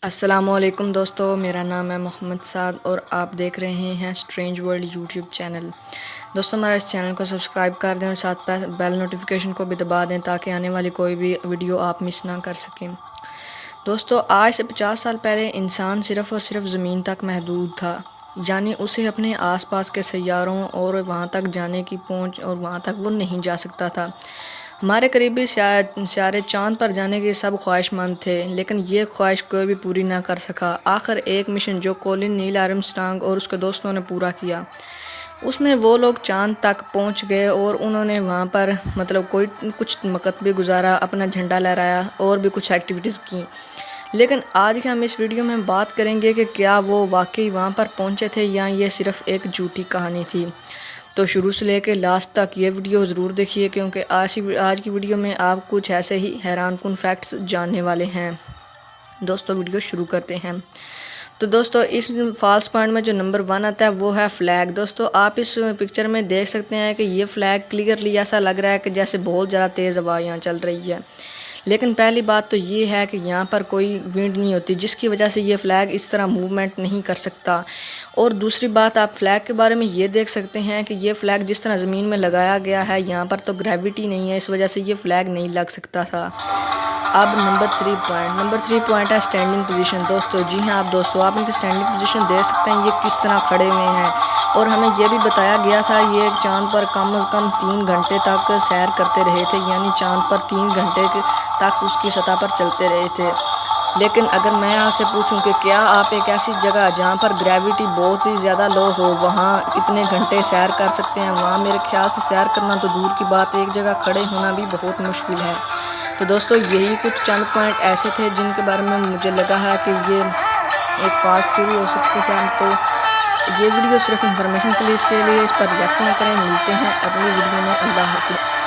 السلام علیکم دوستو، میرا نام ہے محمد سعد اور آپ دیکھ رہے ہیں اسٹرینج ورلڈ یوٹیوب چینل۔ دوستو ہمارا اس چینل کو سبسکرائب کر دیں اور ساتھ بیل نوٹیفیکیشن کو بھی دبا دیں تاکہ آنے والی کوئی بھی ویڈیو آپ مس نہ کر سکیں۔ دوستو آج سے 50 سال پہلے انسان صرف اور صرف زمین تک محدود تھا، یعنی اسے اپنے آس پاس کے سیاروں اور وہاں تک جانے کی پہنچ اور وہاں تک وہ نہیں جا سکتا تھا۔ ہمارے قریبی سیارے چاند پر جانے کے سب خواہش مند تھے، لیکن یہ خواہش کوئی بھی پوری نہ کر سکا۔ آخر ایک مشن جو کولن نیل آرمسٹرانگ اور اس کے دوستوں نے پورا کیا، اس میں وہ لوگ چاند تک پہنچ گئے اور انہوں نے وہاں پر کچھ وقت بھی گزارا، اپنا جھنڈا لہرایا اور بھی کچھ ایکٹیویٹیز کی۔ لیکن آج کے ہم اس ویڈیو میں بات کریں گے کہ کیا وہ واقعی وہاں پر پہنچے تھے یا یہ صرف ایک جھوٹی کہانی تھی۔ تو شروع سے لے کے لاسٹ تک یہ ویڈیو ضرور دیکھیے، کیونکہ آج کی ویڈیو میں آپ کچھ ایسے ہی حیران کن فیکٹس جاننے والے ہیں۔ دوستو ویڈیو شروع کرتے ہیں۔ تو دوستو اس فالس پوائنٹ میں جو نمبر 1 آتا ہے وہ ہے فلیگ۔ دوستو آپ اس پکچر میں دیکھ سکتے ہیں کہ یہ فلیگ کلیئرلی ایسا لگ رہا ہے کہ جیسے بہت زیادہ تیز ہوا یہاں چل رہی ہے، لیکن پہلی بات تو یہ ہے کہ یہاں پر کوئی ونڈ نہیں ہوتی، جس کی وجہ سے یہ فلیگ اس طرح موومنٹ نہیں کر سکتا۔ اور دوسری بات آپ فلیگ کے بارے میں یہ دیکھ سکتے ہیں کہ یہ فلیگ جس طرح زمین میں لگایا گیا ہے، یہاں پر تو گریویٹی نہیں ہے، اس وجہ سے یہ فلیگ نہیں لگ سکتا تھا۔ اب نمبر 3 پوائنٹ ہے اسٹینڈنگ پوزیشن۔ دوستو جی ہاں آپ ان کی اسٹینڈنگ پوزیشن دیکھ سکتے ہیں، یہ کس طرح کھڑے ہوئے ہیں، اور ہمیں یہ بھی بتایا گیا تھا یہ چاند پر کم از کم 3 گھنٹے تک سیر کرتے رہے تھے، یعنی چاند پر 3 گھنٹے تک اس کی سطح پر چلتے رہے تھے۔ لیکن اگر میں آپ سے پوچھوں کہ کیا آپ ایک ایسی جگہ جہاں پر گریویٹی بہت ہی زیادہ لو ہو وہاں اتنے گھنٹے سیر کر سکتے ہیں؟ وہاں میرے خیال سے سیر کرنا تو دور کی بات، ایک جگہ کھڑے ہونا بھی بہت مشکل ہے۔ تو دوستو یہی کچھ چند پوائنٹ ایسے تھے جن کے بارے میں مجھے لگا ہے کہ یہ ایک فالس تھیوری ہو سکتی ہے۔ تو یہ ویڈیو صرف انفارمیشن کے لیے، اس پر ریئیکٹ نہ کریں۔ ملتے ہیں اگلی ویڈیو میں، اللہ حافظ۔